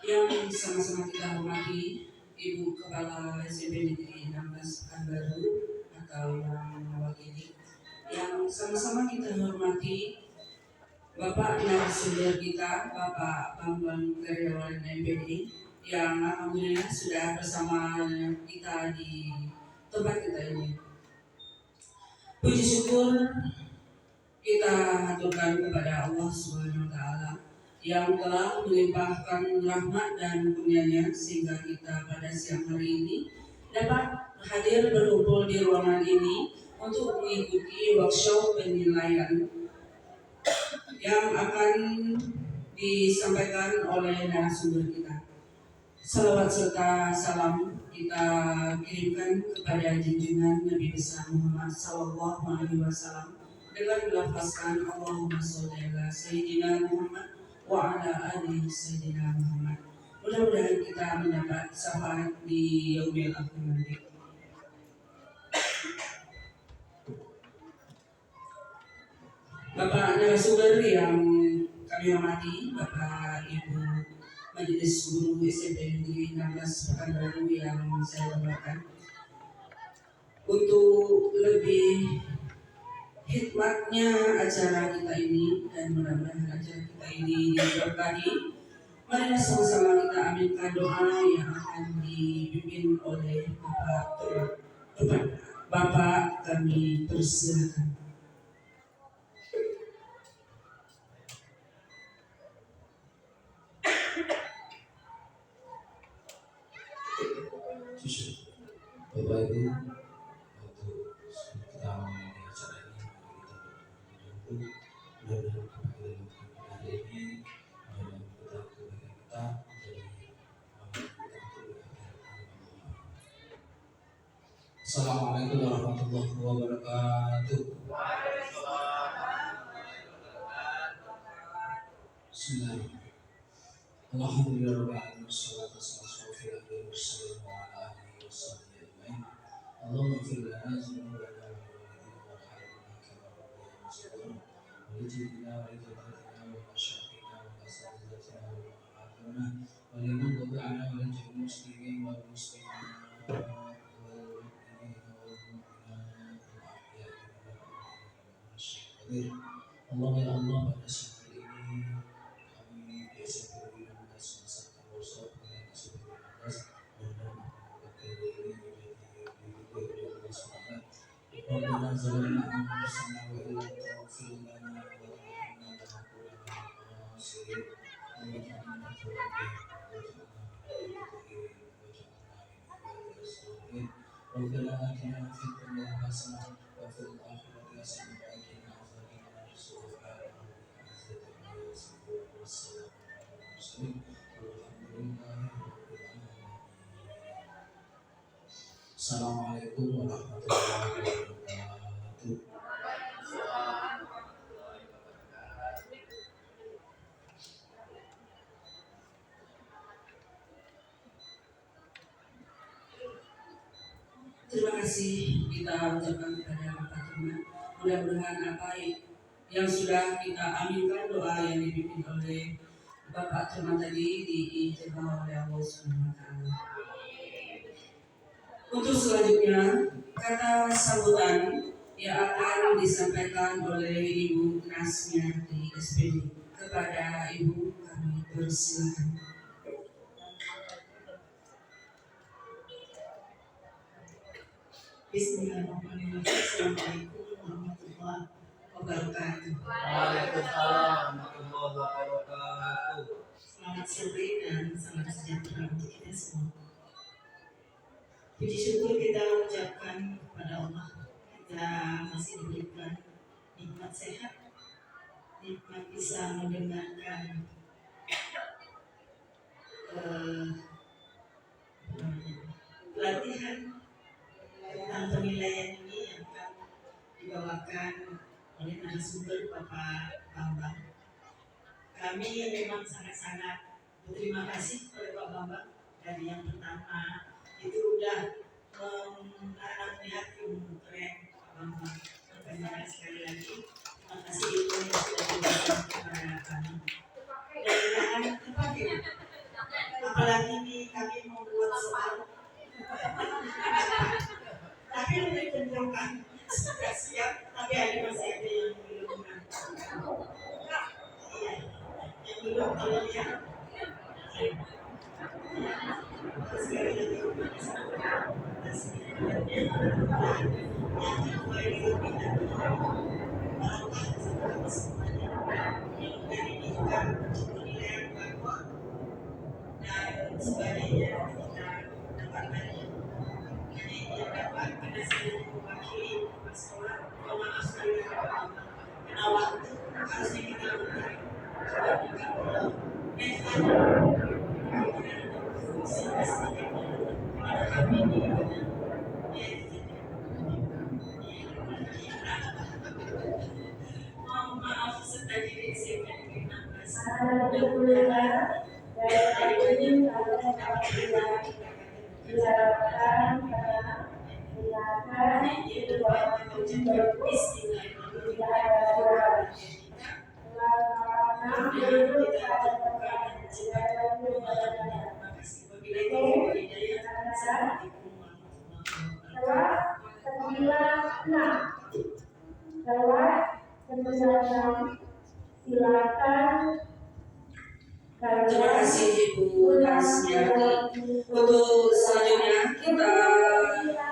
yang sama-sama kita hormati Ibu Kepala SMP Negeri 16 Pekanbaru atau yang mewakili, yang sama-sama kita hormati Bapak narasumber kita, Bapak Bambang Karyawan MPD, yang alhamdulillah sudah bersama kita di tempat kita ini. Puji syukur kita haturkan kepada Allah Subhanahu wa Ta'ala yang telah melimpahkan rahmat dan kurnia-Nya sehingga kita pada siang hari ini dapat hadir berkumpul di ruangan ini untuk mengikuti workshop penilaian yang akan disampaikan oleh narasumber kita. Salawat serta salam kita kirimkan kepada junjungan Nabi besar Muhammad Sallallahu Alaihi Wasallam dengan melafazkan Allahumma sholli ala Sayyidina Muhammad wa ala ali Sayyidina Muhammad. Mudah-mudahan kita mendapat syafaat di yaumil akhir nanti. Bapak narasumber yang kami hormati, Bapak Ibu Majelis Guru SMP Negeri 16 Pekanbaru yang saya banggakan, untuk lebih hikmatnya acara kita ini dan mudah-mudahan acara kita ini diberkahi, marilah sama-sama kita aminkan doa yang akan dipimpin oleh Bapak kami persilakan. Bapak Ibu, untuk kita memulai acara ini, mari kita berdoa dulu. Mudah-mudahan hari ini mudah-mudahan kita Assalamualaikum warahmatullahi wabarakatuh. Bismillahirrahmanirrahim. Alhamdulillahirrahmanirrahim. Wassalatu wassalamu ala rasulillah wa ala alihi washabbihi ajmain. Allahumma ighfir lana dzunubana wa walidina warhamna kama rabbayana shaghira. Walijidina wa lidadatina wa masyaikina wa asatidatina wa ma'afirna wa liman tabi'ana wa linjil muslimin wal muslimat wal mu'minina wal mu'minat wal ahya'i minhum wa syahidin. Allah ya Allah, pada siang ini kami SMP Negeri 16 melaksanakan workshop dengan SMP 16 dan kali ini menjadi semangat. Rabbana zalamna anfusana wa illam taghfir lana wa tarhamna lanakunanna minal khasirin. Allahumma Rabbana atina fid dunya hasanah wa fil akhirati hasanah wa qina adzabannar. Subhanallah. Assalamualaikum warahmatullahi wabarakatuh. Terima kasih kita ucapkan kepada Bapak Tuhan. Mudah-mudahan apa yang sudah kita aminkan, doa yang dipimpin oleh Bapak Tuhan tadi diijabah oleh Allah Subhanahu wa Ta'ala. Untuk selanjutnya, kata sambutan yang akan disampaikan oleh Ibu Nasmiati SPD. Kepada Ibu kami persilakan. Bismillahirrahmanirrahim. Assalamualaikum warahmatullahi wabarakatuh. Waalaikumsalam warahmatullahi wabarakatuh. Selamat sore dan salam sejahtera untuk kita semua. Puji syukur kita ucapkan kepada Allah, kita masih diberikan nikmat sehat, nikmat bisa mendengarkan pelatihan tentang penilaian ini yang akan dibawakan oleh narasumber Bapak Bambang. Kami memang sangat-sangat berterima kasih kepada Pak Bambang. Dari yang pertama itu udah menanam di hati keren Pak Bambang. Terima kasih sekali lagi. Terima kasih itu yang sudah diberikan kepada kami. Dan terpakai. apalagi ini kami membuat soal. Tapi lebih cenderung kan sudah siap, tapi masih ada yang belum. Iya, yang belum tolong ya. Dan sebagainya kita dapatkan jadi yang dapat pada saya mewakili masalah memaafkan karena waktu harusnya kita mencari mohon maaf serta diri saya terima kasih mudah-mudahan dari ini diharapkan silakan itu dapat terjadi istilah tidak ada suara silakan. Terima kasih Ibu Nasmiati. Untuk selanjutnya kita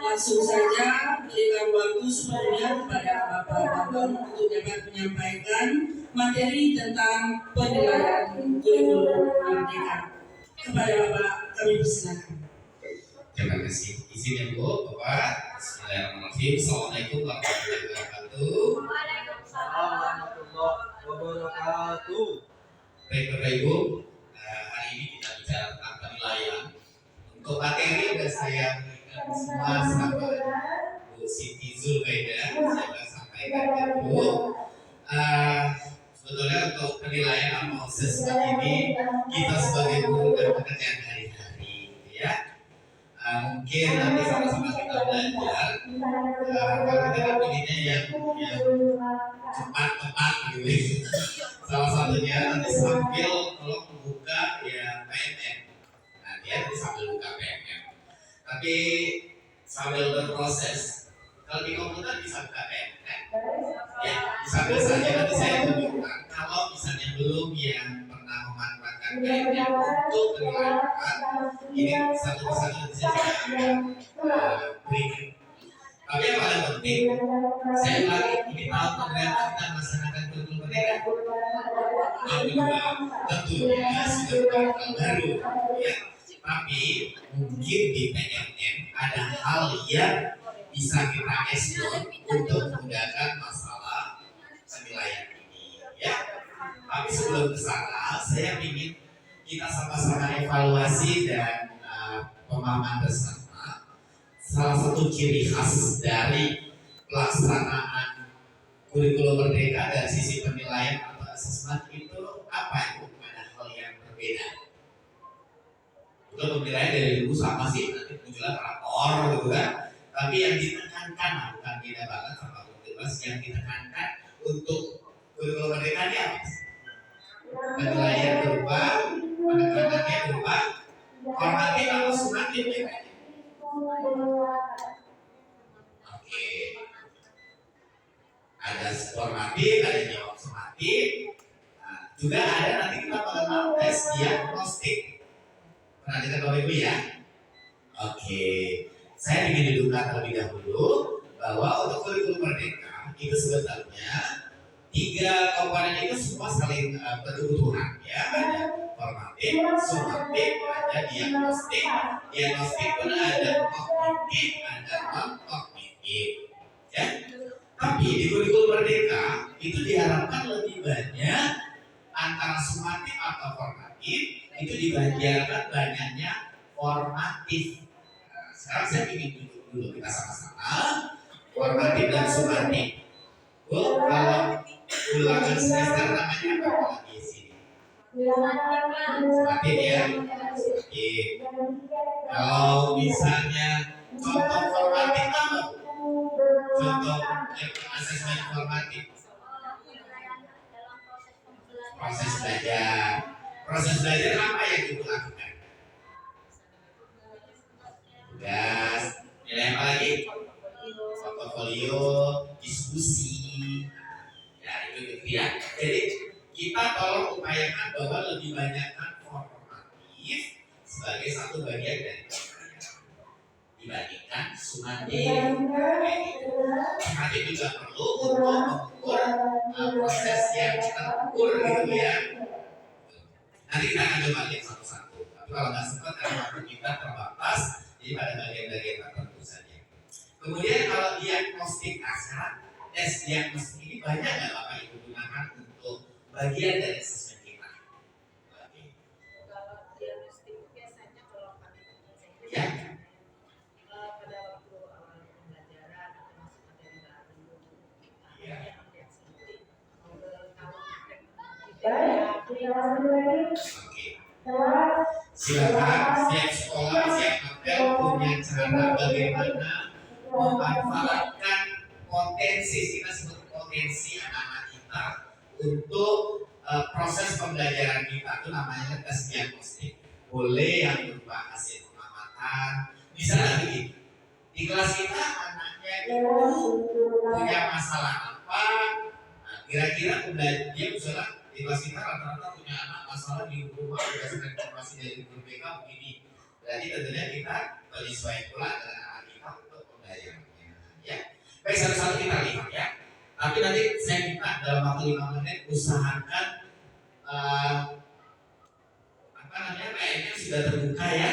langsung saja berikan waktu sepenuhnya kepada Bapak Babang untuk dapat menyampaikan materi tentang penilaian kurikulum merdeka. Kepada Bapak kami persilakan. Terima kasih. Izin ya Bu, Bapak. Bismillahirrahmanirrahim. Assalamualaikum warahmatullahi wabarakatuh. Waalaikumsalam warahmatullahi wabarakatuh. Baik Bapak Ibu, hari ini kita bicara tentang penilaian. Untuk materi sudah saya berikan semua sama Bu Siti Zulbaida. Saya sudah sampaikan ke Bu. Sebetulnya untuk penilaian atau assessment ini kita sebagai guru dan pekerjaan hari-hari, ya. Mungkin nanti sama-sama kita belajar. Kalau kita kan pengennya yang cepat tepat gitu. Salah satunya nanti sambil tolong buka ya PMM. Nah dia nanti sambil buka PMM. Tapi sambil berproses. Kalau di komputer bisa buka PMM. Ya sambil saja nanti saya tunjukkan. Kalau misalnya belum yang pernah memanfaatkan PMM untuk penilaian, ini satu persatu nanti saya berikan. Tapi yang paling penting, saya lagi ini tahun ternyata kita melaksanakan kurikulum merdeka. Yang kedua, tentunya sudah hal baru, ya. Tapi mungkin di PMM ada hal yang bisa kita eksplor untuk memudahkan masalah penilaian ini, ya. Tapi sebelum ke sana, saya ingin kita sama-sama evaluasi dan pemahaman bersama. Salah satu ciri khas dari pelaksanaan kurikulum merdeka dari sisi penilaian atau asesmen itu apa itu? Ada hal yang berbeda. Untuk penilaian dari dulu sama sih, nanti munculnya rapor gitu kan. Tapi yang ditekankan, bukan beda banget sama kurikulum yang ditekankan untuk kurikulum merdeka ini apa? Penilaian berupa, penekanannya berupa formatif atau sumatif ya. Oke, ada formatif, ada jawab sumatif. Nah, juga ada nanti kita mengenal tes diagnostik. Pernah dengar Bapak Ibu ya? Oke, saya ingin didudukkan terlebih dahulu bahwa untuk kurikulum merdeka itu sebetulnya 3 komponen itu semua saling berkebutuhan ya. Ada formatif, sumatif, ada diagnostik. Diagnostik pun ada kognitif, ada non-kognitif ya. Tapi di kurikulum merdeka itu diharapkan lebih banyak antara sumatif atau formatif, itu diharapkan banyaknya formatif. Nah, sekarang saya ingin duduk dulu kita sama-sama formatif dan sumatif. Bu, kalau ulangan semester namanya apa lagi sini? Sumatif ya. Kalau misalnya contoh formatif apa? Contoh asesmen formatif. Proses belajar. Proses belajar apa yang ibu lakukan? kita tolong upayakan bahwa lebih banyakkan formatif sebagai satu bagian dari pembelajaran dibandingkan sumatif. Sumatif juga perlu untuk mengukur proses yang terukur gitu ya. Nanti kita akan coba lihat satu-satu. Tapi kalau nggak sempat karena waktu kita terbatas, jadi pada bagian-bagian tertentu saja. Kemudian kalau diagnostik kasar, tes diagnostik ini banyak nggak Bapak Ibu gunakan untuk bagian dari asesmen kita? Kalau diagnostik biasanya kalau kami Ya. pada waktu awal pembelajaran atau masuk materi baru, Ya. Oke. Silakan setiap sekolah, setiap hotel punya cara bagaimana memanfaatkan potensi, kita sebut potensi anak-anak kita untuk proses pembelajaran kita, itu namanya tes diagnostik. Boleh yang berupa hasil pengamatan, misalnya begini, di kelas kita anaknya itu punya masalah apa, nah, kira-kira dia misalnya di kelas kita rata-rata punya anak masalah di rumah berdasarkan informasi dari guru BK begini, berarti tentunya kita menyesuaikan pula dengan anak kita untuk pembelajarannya. Ya, baik, satu-satu kita lihat ya. Tapi nanti saya minta dalam waktu 5 menit usahakan kayaknya sudah terbuka ya.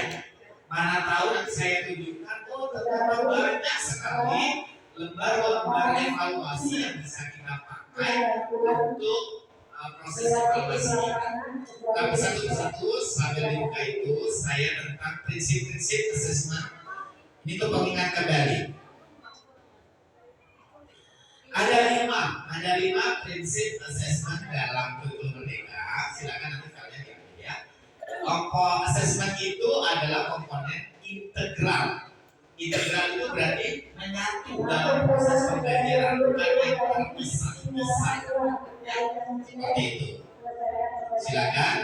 Mana tahu nanti saya tunjukkan, oh ternyata banyak sekali lembar-lembar evaluasi yang bisa kita pakai untuk proses evaluasi kita. Tapi satu-satu sambil dibuka itu saya tentang prinsip-prinsip assessment. Ini untuk pengingat kembali. Ada lima prinsip assessment dalam kurikulum merdeka. Silakan nanti kalian diambil ya. Kelompok assessment itu adalah komponen integral. Integral itu berarti menyatu dalam proses pembelajaran, bukan yang terpisah-pisah. Ya, seperti itu. Silakan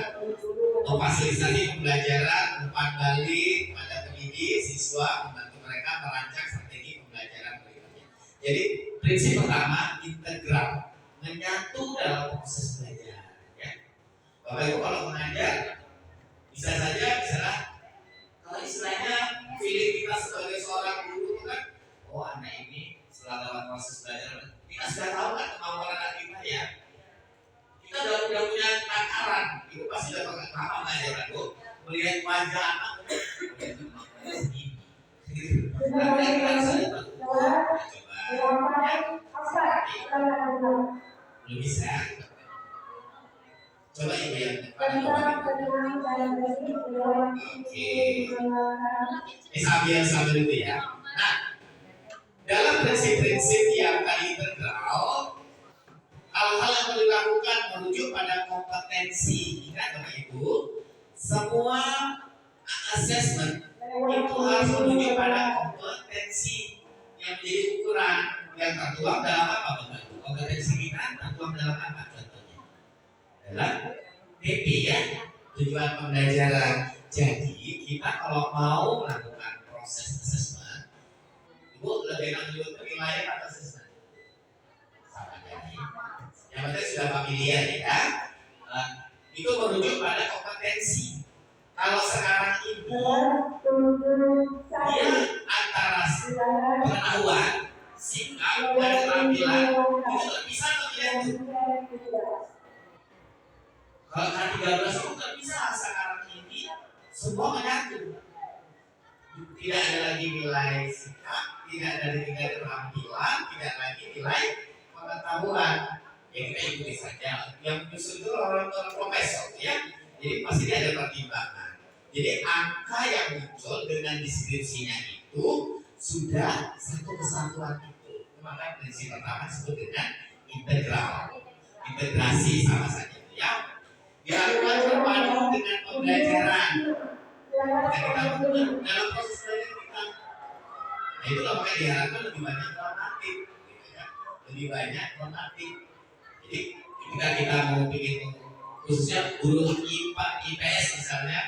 memfasilitasi pembelajaran, umpan balik pada pendidik, siswa, membantu mereka merancang strategi pembelajaran berikutnya. Jadi prinsip pertama integral, menyatu dalam proses belajar. Ya. Bapak Ibu kalau mengajar bisa saja misalnya kalau istilahnya feeling kita sebagai seorang guru kan, oh anak ini setelah lewat proses belajar kita sudah tahu kan kemampuan anak kita ya. Kita udah punya takaran, itu pasti udah pengalaman belajar Bu. Melihat wajah anak, belum bisa. Coba ibu yang depan. Oke. Ini sambil itu ya. Nah, dalam prinsip-prinsip yang tadi integral, hal-hal yang perlu dilakukan merujuk pada kompetensi. Ingat Bapak Ibu, semua assessment itu harus merujuk pada kompetensi yang menjadi ukuran yang tertuang dalam apa Bapak Ibu? Kompetensi kita tertuang dalam apa contohnya? Dalam TP ya, tujuan pembelajaran. Jadi kita kalau mau melakukan proses assessment, Ibu lebih lanjut penilaian atau assessment? Sama jadi. Yang penting sudah familiar ya. Itu merujuk pada kompetensi. Kalau sekarang ini dia antara pengetahuan, sikap, dan keterampilan itu terpisah atau tidak tuh? Kalau K13 itu terpisah sekarang ini semua menyatu. Tidak ada lagi nilai sikap, tidak ada lagi nilai keterampilan, tidak lagi nilai pengetahuan. Ya kita ikuti saja. Yang menyusun itu orang profesor ya. Jadi pasti ada pertimbangan. Jadi angka yang muncul dengan deskripsinya itu sudah satu kesatuan itu. Maka prinsip pertama disebut dengan integral. Integrasi sama saja ya. Dilakukan berpadu dengan pembelajaran. Kita dalam proses belajar kita. Nah itulah makanya diharapkan lebih banyak formatif, gitu ya. Lebih banyak formatif. Jadi ketika kita mau bikin khususnya guru IPA, IPS misalnya,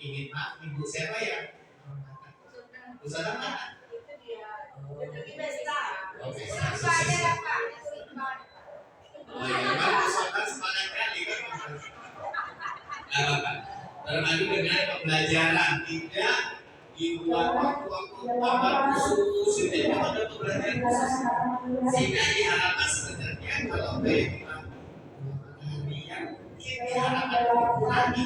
ingin ibu siapa ya? Usaha mana? itu dia Oke, memang usaha semangat kali kan apa-apa. Termadu dengan pembelajaran, tidak dibuat waktu-waktu tambah khusus, itu ada pembelajaran khusus. Sehingga diharapkan sebenarnya kalau kayak kita harian, kita diharapkan dikurangi,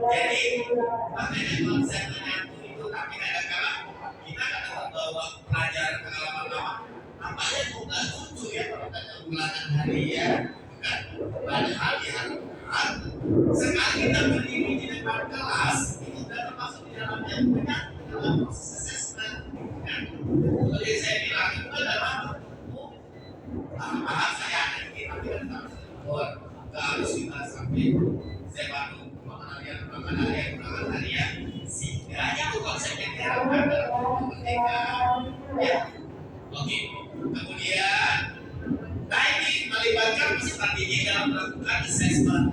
Jadi makanya konsep menyatu itu, tapi kadang-kadang kita kadang bawa pelajaran pengalaman lama, nampaknya kok nggak lucu ya kalau ada ulangan harian, bukan? Padahal diharapkan sekali kita berdiri di depan kelas itu sudah termasuk di dalamnya menyatu dalam proses assessment. Seperti saya bilang itu adalah paham saya ada kita tidak tahu harus kita sampai saya bantu ulangan harian sehingga itu konsep yang diharapkan dalam kemerdekaan ya. Oke, kemudian ini melibatkan peserta didik dalam melakukan assessment.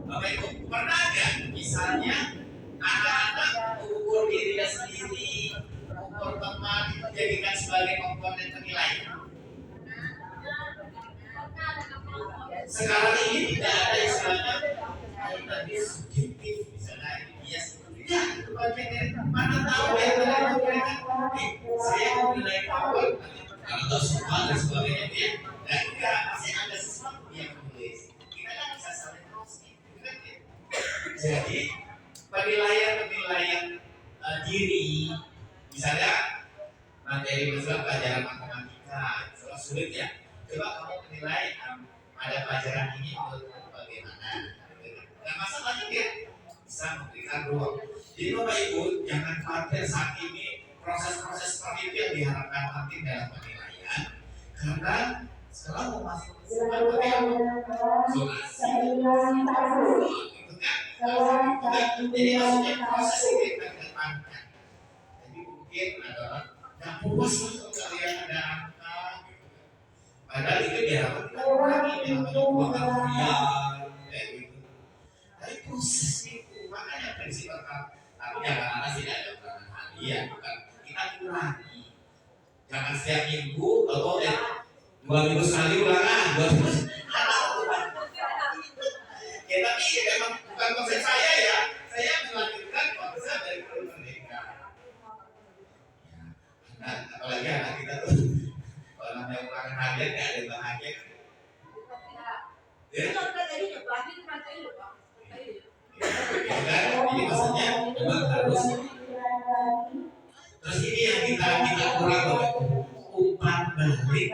Bapak Ibu pernah nggak misalnya anak-anak mengukur dirinya sendiri, mengukur teman itu dijadikan sebagai komponen penilaian? Sekarang ini tidak ada istilahnya tadi subjektif misalnya bias, tidak, itu bagian dari mana tahu ya mereka saya mau nilai kawan kalau tahu semua dan sebagainya dia dan enggak masih ada sesuatu yang menulis kita kan bisa saling crossing jadi penilaian diri misalnya materi misalnya pelajaran matematika itu sulit ya, coba kamu menilai ada pelajaran ini menurut bagaimana. Nah masalahnya dia bisa memberikan ruang. Jadi Bapak Ibu jangan khawatir saat ini proses-proses seperti itu yang diharapkan penting dalam penilaian, karena setelah mau masuk ke zonasi itu kan jadi maksudnya proses ini kita kedepankan. Jadi mungkin adalah yang puas untuk kalian ada angka, padahal itu diharapkan kita kurangi dengan menyumbangkan kuliah. Tapi proses itu makanya prinsip pertama. Tapi jangan tidak ada ulangan harian, bukan kita kurangi. Jangan setiap minggu atau 2 minggu sekali ulangan. Ya tapi ini memang bukan konsep saya ya. Saya melanjutkan konsep dari Guru Merdeka. Nah, apalagi anak kita tuh kalau namanya ulangan harian nggak ada bahagia. Ya. Ini maksudnya memang harus. Terus ini yang kita kurang umpan balik.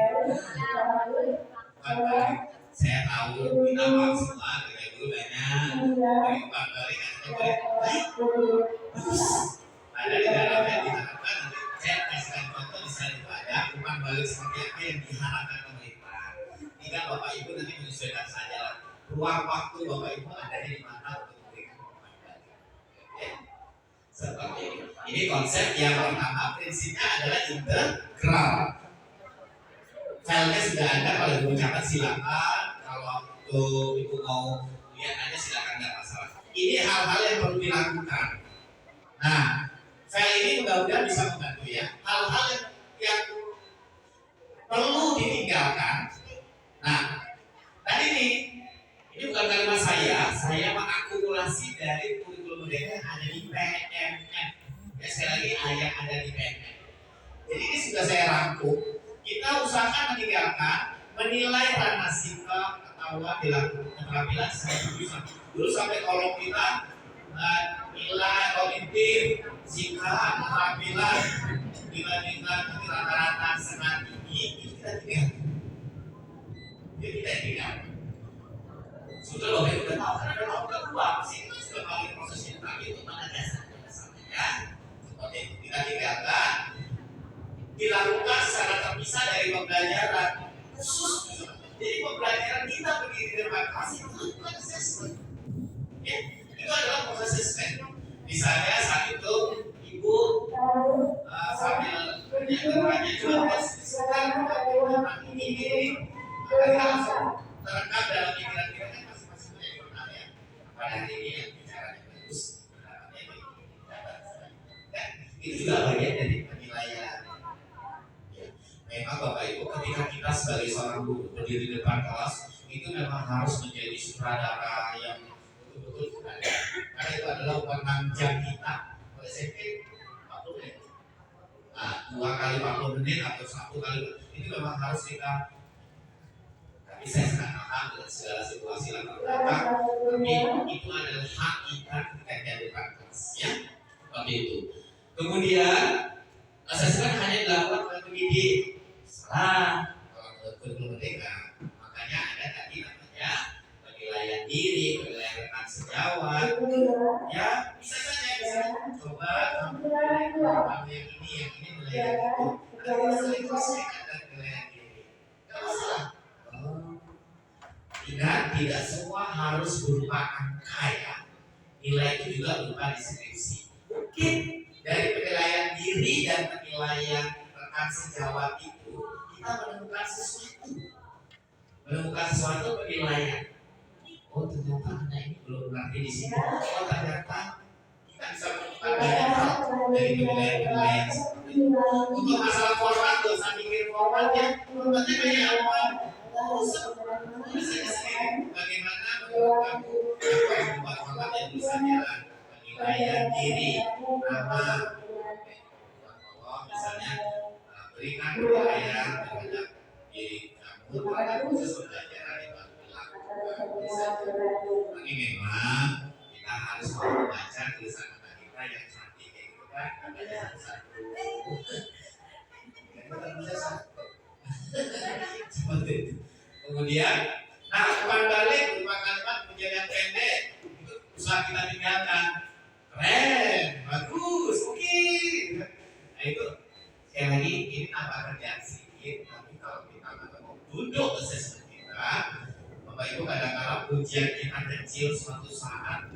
Saya tahu kita paham semua kerja guru banyak, tapi umpan balik baik. Ada di dalamnya diharapkan nanti saya kasihkan contoh di sana itu ada umpan balik seperti apa yang diharapkan pemerintah. Tinggal Bapak Ibu nanti menyesuaikan saja lah. Ruang waktu Bapak Ibu ada di mana untuk seperti ini. Ini konsep yang pertama, prinsipnya adalah integral. Filenya sudah ada, kalau ibu catat silakan. Kalau ibu mau lihat aja silakan, nggak masalah. Ini hal-hal yang perlu dilakukan. Nah, file ini mudah-mudahan bisa membantu ya. Hal-hal yang perlu ditinggalkan. Nah, tadi ini bukan kalimat saya mengakumulasi dari kurikulum Merdeka yang ada di PMM. Ya, sekali lagi yang ada di PMM. Jadi ini sudah saya rangkum. Kita usahakan meninggalkan menilai ranah sikap, ketahuan, dilakukan keterampilan secara jurusan. Dulu sampai kolom kita nilai kognitif, sikap, keterampilan, nilai-nilai rata-rata sangat tinggi itu kita tinggalkan. Jadi kita tinggalkan. Sudah Bapak Ibu sudah tahu karena Bapak udah keluar sih sudah melalui proses ini tapi itu mana dasarnya ya. Seperti itu kita tinggalkan dilakukan secara terpisah dari pembelajaran khusus. Jadi pembelajaran kita berdiri di depan kelas itu bukan assessment. Ya, itu adalah proses assessment. Misalnya saat itu Ibu sambil bertanya juga sekarang ini maka kita langsung terekam dalam pikiran kita kan masing-masing punya jurnal ya. Pada hari ini yang bicaranya bagus, itu juga bagian dari penilaian. Ya. Memang Bapak Ibu ketika kita sebagai seorang guru berdiri di depan kelas itu memang harus menjadi sutradara yang betul-betul kita lihat. Karena itu adalah penanjang kita. Oleh SMP 40 menit. Nah, 2 kali 40 menit atau 1 kali ini memang harus kita. Tapi saya sangat paham dengan segala situasi latar belakang. Tapi itu adalah hak kita ketika jadi kelas, ya. Seperti itu. Kemudian asesmen hanya dilakukan oleh pendidik. Salah. Kalau menurut kurikulum merdeka, makanya ada tadi namanya penilaian diri, penilaian rekan sejawat. Ya, bisa saja bisa coba kamu yang ini nilai yang itu. Nanti kita saling selesaikan dan penilaian diri. Tidak masalah. Tidak semua harus berupa angka ya. Nilai itu juga berupa deskripsi. Mungkin dari penilaian diri dan penilaian rekan sejawat itu kita menemukan sesuatu penilaian. Oh ternyata anak ini belum ngerti di sini. Oh ternyata kita bisa menemukan banyak hal dari penilaian seperti itu. Untuk masalah format, gak usah mikir formatnya banyak apa. Bagaimana menurut kamu apa yang membuat format yang tulisannya penilaian diri, nama, misalnya berikan penilaian terhadap diri kamu terhadap proses pembelajaran yang baru dilakukan. Tapi memang kita harus membaca tulisan anak kita yang cantik kayak gitu kan, katanya satu-satu. Kita bisa satu. Seperti itu. Kemudian, umpan balik berupa kalimat pujian yang pendek itu usaha kita tinggalkan. Keren, bagus, oke. Nah itu sekali lagi ini tambah kerjaan sedikit. Tapi kalau kita mau duduk assessment kita, Bapak Ibu kadang-kadang ujian kita kecil suatu saat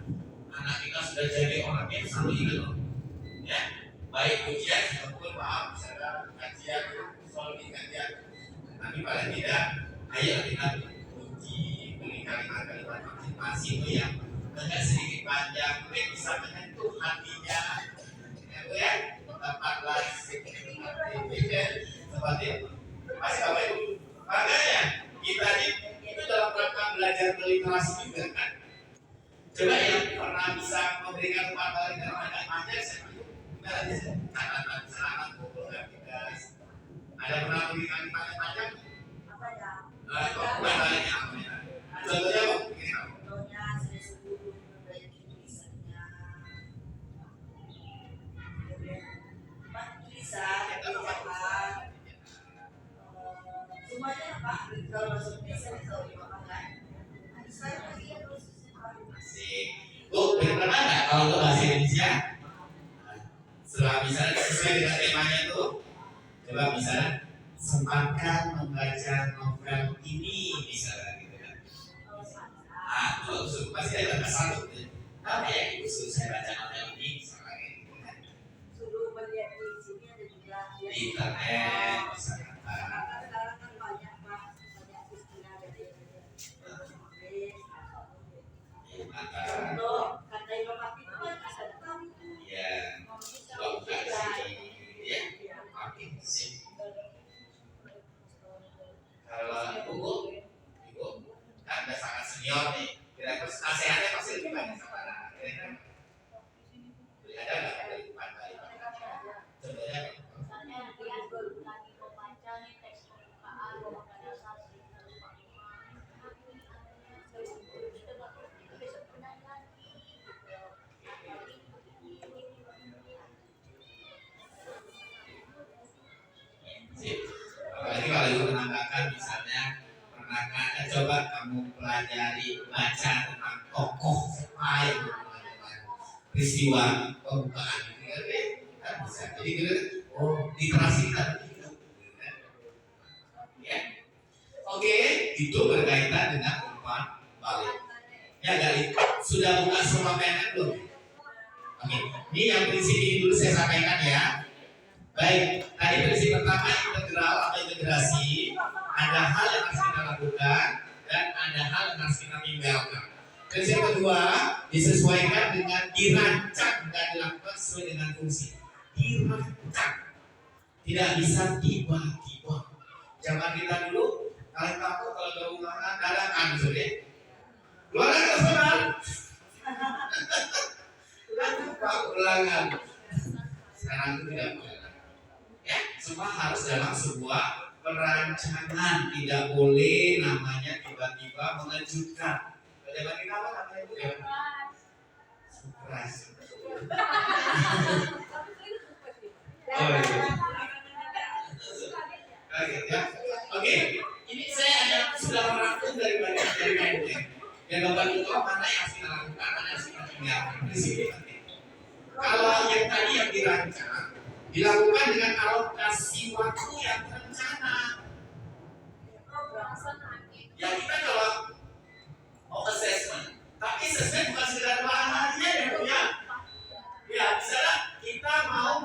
anak kita sudah jadi orang yang selalu ingat loh. Ya, baik ujian ataupun maaf misalnya kajian soal kajian. Tapi paling tidak, ayo kita uji beli kalimat-kalimat afirmasi itu yang agak sedikit panjang, mungkin bisa menyentuh hatinya. Ya, tepatlah seperti itu. Masih Bapak Ibu. Makanya kita itu dalam rangka belajar literasi juga kan. Coba yang pernah bisa memberikan umpan balik dalam agak panjang saya catatan selamat kumpulkan guys. Ada pernah memberikan kalimat panjang? Umpan baliknya apa ya? Contohnya apa? Contohnya saya suruh memperbaiki tulisannya. Tulisan, kerjaan, semuanya Pak. Kalau masuk Indonesia bisa dimakan. Saya masih terus. Bu, pernah nggak kalau untuk bahasa Indonesia? Setelah misalnya sesuai dengan temanya itu, coba misalnya sempatkan membaca novel ini misalnya gitu kan. Itu pasti ada satu. Apa ya ibu suruh saya baca novel ini misalnya gitu kan. Suruh melihat di sini ada juga Di internet misalnya. sekarang kan banyak Pak, banyak istilah dari contoh kata inovatif itu kan bisa tahu. Ya, kalau bukan di sini, ya, oke, sip. Kalau ibu kan udah sangat senior nih, kira-kira nasihatnya pasti lebih banyak sama anak. Kira-kira ada nggak dari umpan balik? Contohnya apa? Misalnya dia baru lagi membaca nih teks pembukaan organisasi Apalagi kalau ibu menambahkan misalnya pernahkah coba kamu pelajari baca tentang tokoh lain peristiwa pembukaan ini kan bisa jadi gitu literasi kita begitu ya. Oke, itu berkaitan dengan umpan balik ya. Dari sudah buka semua PNN belum? Oke, ini yang prinsip ini dulu saya sampaikan ya. Baik, tadi prinsip pertama integral atau integrasi, ada hal yang harus kita lakukan dan ada hal yang harus kita tinggalkan. Prinsip kedua, disesuaikan dengan dirancang dan dilakukan sesuai dengan fungsi. Dirancang, tidak bisa tiba-tiba. Zaman kita dulu Paling takut kalau ada ulangan dadakan sudah. Ulangan personal. Pak ulangan. Sekarang itu tidak boleh. Ya, semua harus dalam sebuah perancangan, tidak boleh namanya tiba-tiba mengejutkan. Zaman kita apa namanya itu ya? Surprise. Oh iya. Kaget ya. Oke, ini saya hanya sudah merangkum dari ini. Dan Bapak Ibu mana yang harus kita lakukan, mana yang harus kita tinggalkan di sini. Kalau yang tadi yang dirancang dilakukan dengan alokasi waktu yang terencana. Ya kita kalau mau assessment, tapi assessment bukan sekedar bahannya ya Bu ya. Ya misalnya kita mau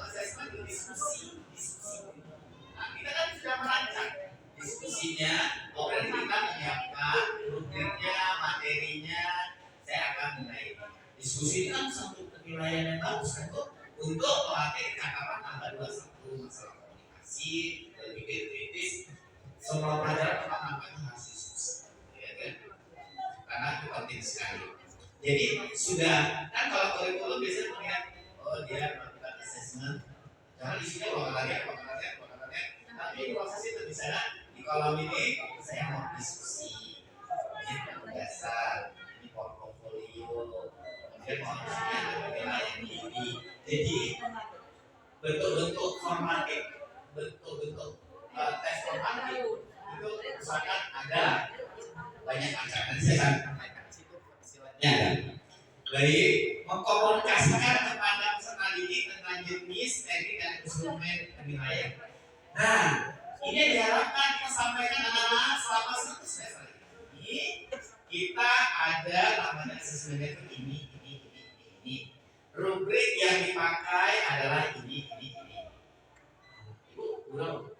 assessment diskusi. Nah, kita kan sudah merancang diskusinya, berarti kita menyiapkan rubriknya, materinya. Saya akan mulai diskusi ini kan satu penilaian yang bagus kan tuh untuk melatih kecakapan tambah 21 masalah komunikasi, berpikir kritis. Semua pelajaran memang nampaknya harus diskusi, ya kan? Karena itu penting sekali. Jadi sudah kan kalau kurikulum biasanya melihat oh dia melakukan assessment, jangan isinya wawancara. Tapi proses itu di sana di kolom ini saya mau diskusi, ini dasar, ini portofolio, kemudian mau isinya penilaian diri. Jadi bentuk-bentuk formatif, bentuk-bentuk tes formatif itu misalkan ada banyak macam. Saya sampaikan situ hasilnya ada. Dari mengkomunikasikan kepada peserta didik tentang jenis, teknik dan instrumen penilaian. Nah, ini yang diharapkan kita sampaikan adalah selama 1 semester ini kita ada namanya assessment itu ini. Rubrik yang dipakai adalah ini. Ibu, belum?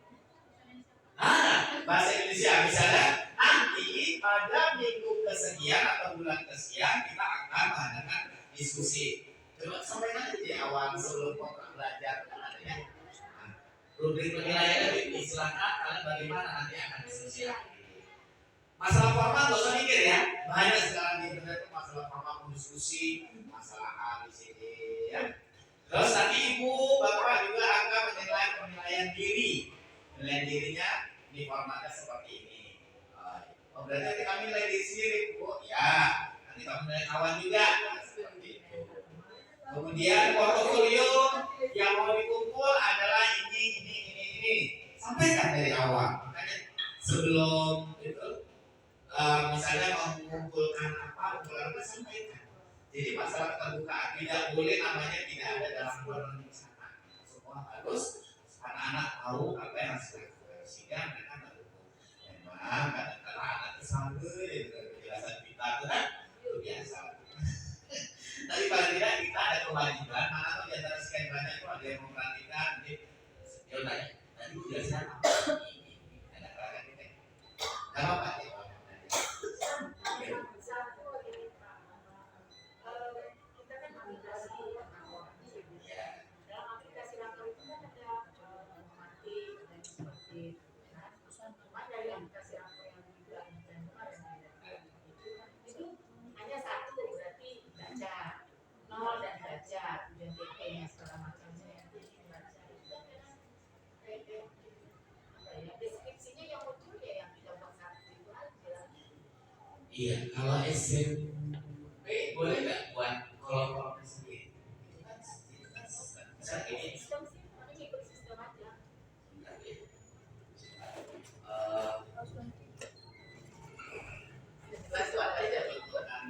Bahasa Indonesia misalnya nanti pada minggu kesekian atau bulan kesekian kita akan mengadakan diskusi. Coba sampaikan di awal sebelum program belajar adanya. Rubrik penilaian itu silakan kalian bagaimana nanti akan diskusi. Masalah formal nggak usah mikir ya. Banyak sekarang di internet masalah formal diskusi, masalah A, B, C, D ya. Terus nanti ibu, bapak juga akan menilai penilaian diri. Penilaian dirinya di formatnya seperti ini. Oh, berarti nanti kami nilai diri sendiri. Oh ya, nanti kami nilai kawan juga. Seperti itu. Kemudian portofolio yang mau dikumpul adalah ini. Sampaikan dari awal. Makanya sebelum itu, misalnya mengumpulkan apa sampaikan. Jadi masalah keterbukaan tidak boleh namanya tidak ada dalam program sana. Semua harus anak-anak tahu apa yang harus dilakukan sehingga mereka mendukung. Memang kadang-kadang anak kesalahan penjelasan kita itu kan biasa. Tapi paling tidak kita ada kewajiban. Mana tuh di antara sekian banyak itu ada yang memperhatikan. Jadi ya udah. Tadi udah siapa? Ada kerana kita. Kalau Pak iya, kalau SMP boleh nggak buat kelompok sendiri? Itu kan sistem. Misalnya ini. Sistem sih, makanya ikut sistem aja. Langsung aja ikutan.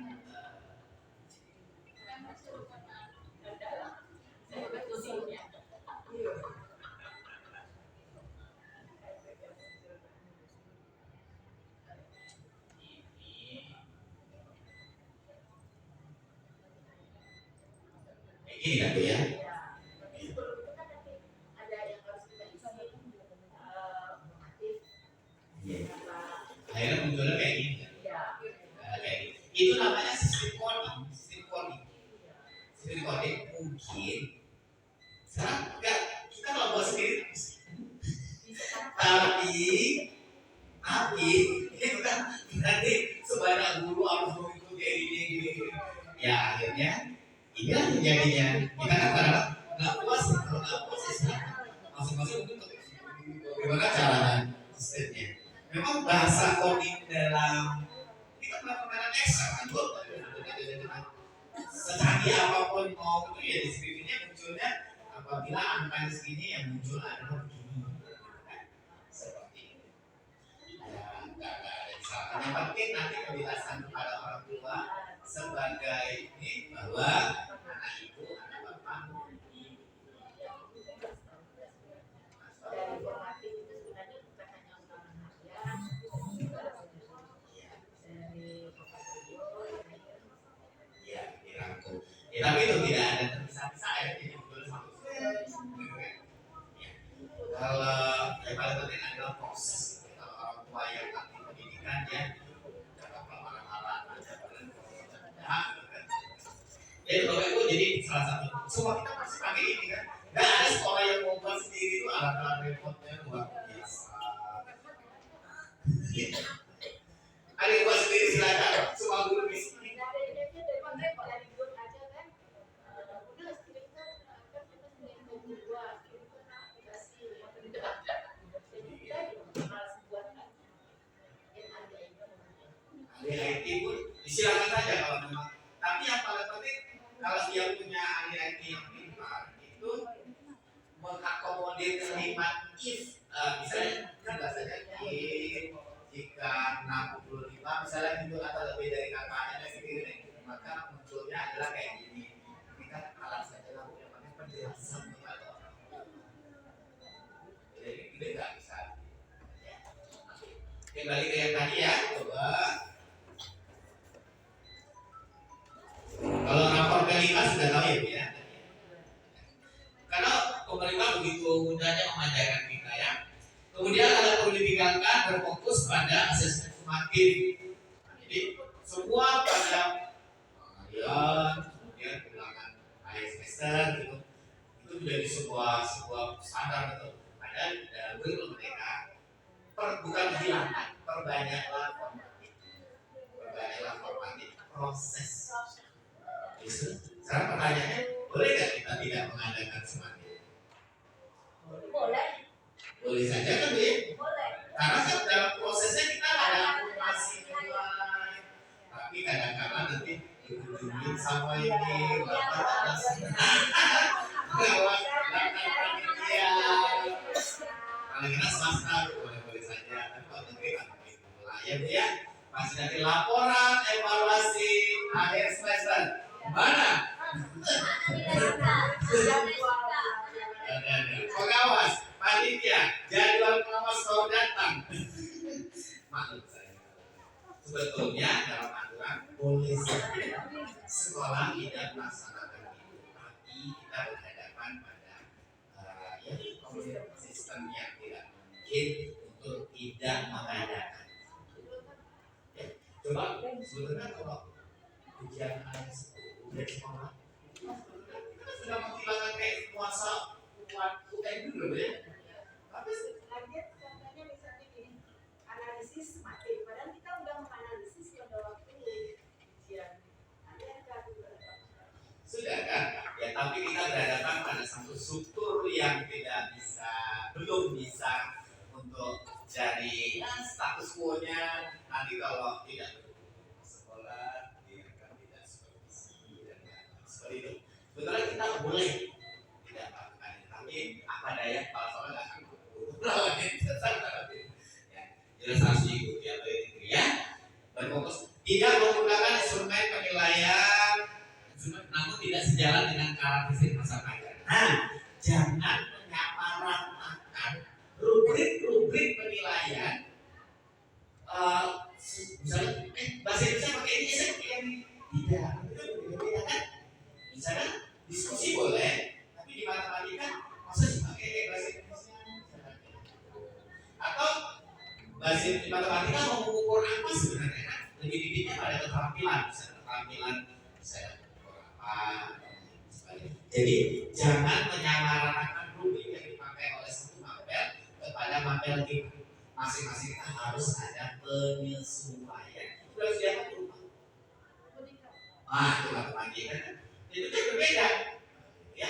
Ini kan ya. Akhirnya munculnya kayak gini. Itu namanya sistem coding. Sistem coding mungkin sekarang enggak kita kalau buat sendiri tapi itu kan berarti sebanyak guru harus mengikuti ini. Ya akhirnya inilah jadinya kita kan kadang nggak puas, kalau nggak puas ya silakan. Masing-masing mungkin bagaimana caranya sistemnya. Memang bahasa coding dalam kita permainan Excel kan tuh secanggih apapun mau itu ya deskripsinya munculnya apabila angka segini yang muncul adalah begini. Seperti itu. Ya, nggak ada kesalahan. Yang penting nanti penjelasan kepada orang tua sebagai ini bahwa anak ibu, anak bapak Dan informatif itu sebenarnya bukan hanya ungkapan hadiah dari ya dirangkum. Ya, tapi itu tidak ada terpisah-pisah ya, jadi betul satu. Ya. Kalau yang paling penting adalah proses. Kalau orang tua yang aktif pendidikan ya jangan marah-marah aja pada jadi bapak ibu jadi salah satu semua kita pasti pakai ini kan. Nggak ada sekolah yang mau buat sendiri itu alat-alat repotnya luar biasa. Ada yang buat sendiri silakan. Semua guru bisa. Ahli IT pun disilakan saja kalau memang. Tapi yang paling penting kalau dia punya ahli IT yang pintar itu mengakomodir kalimat if, misalnya kan bahasanya if jika 65 misalnya gitu atau lebih dari kakaknya dan gitu, maka munculnya adalah kayak gini. Ini kan alat saja lah yang pakai penjelasan kepada orang. Jadi kita nggak bisa. Ya. Kembali ke yang tadi ya, coba. Kalau rapor kelima sudah tahu ya Bu ya. Karena pemerintah begitu mudahnya memanjakan kita ya. Kemudian kalau perlu ditinggalkan berfokus pada asesmen sumatif. Jadi semua pada pengadilan, kemudian ulangan akhir semester gitu. Itu menjadi sebuah standar gitu. Padahal dalam kurikulum mereka bukan dihilangkan, perbanyaklah formatif proses. Sekarang pertanyaannya, boleh nggak kita tidak mengadakan sumatif? Boleh saja kan Bu ya? Karena kan dalam prosesnya kita ada akumulasi nilai. Tapi kadang-kadang nanti dihubungin sama ini, bapak atas lewat belakang panitia. Kadang-kadang swasta boleh saja, tapi kalau negeri kan begitu. Ya Bu ya, masih nanti laporan evaluasi akhir semester. Mana? Pengawas, panitia, jadwal pengawas kalau datang. Maklum saya. Sebetulnya dalam aturan boleh saja sekolah tidak melaksanakan itu, tapi kita berhadapan pada sistem yang tidak mungkin untuk tidak mengadakan. Ya, coba sebetulnya kalau ujian akhir sekolah kita sudah menghilangkan kayak kuasa kuat UN dulu ya. Tapi Target contohnya misalnya gini, analisis materi. Padahal kita udah menganalisis pada waktu ujian. sudah kan? Ya tapi kita berhadapan pada satu struktur yang belum bisa untuk dari status quo-nya. Nanti kalau tidak sekolah dia akan tidak supervisi dan seperti itu. Sebetulnya kita boleh tidak melakukan itu, tapi apa daya kepala sekolah nggak akan melawan itu. Ya, jelas harus diikuti apa itu ya. Berfokus tidak menggunakan instrumen penilaian, namun tidak sejalan dengan karakteristik masa pelajaran. Nah, jangan menyamaratakan rubrik penilaian. Misalnya, bahasa Indonesia pakai ini, saya pakai ini. Tidak, itu beda kan? Misalnya diskusi boleh, tapi di matematika masa sih pakai bahasa Indonesia? Atau bahasa matematika mau mengukur apa sebenarnya kan? Lebih didiknya pada keterampilan, misalnya keterampilan, misalnya jadi jangan menyamaratakan rubrik yang dipakai oleh satu mapel kepada mapel lain. masing-masing kita harus ada penyesuaian. Itu harus diatur. Itu matematika kan. Itu kan berbeda, ya,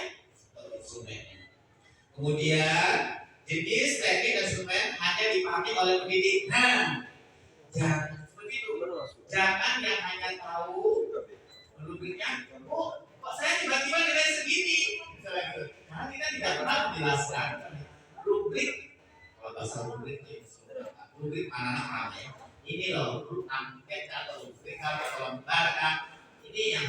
instrumennya. Kemudian jenis teknik dan instrumen hanya dipahami oleh pendidik. Nah, jangan seperti itu. Jangan yang hanya tahu rubriknya. Oh, kok saya tiba-tiba nilai segini? Misalnya gitu. Karena kita tidak pernah menjelaskan rubrik. Kalau bahasa rubrik itu, rubrik mana namanya? Ini loh, rubrik angket atau rubrik atau lembaga. Ini yang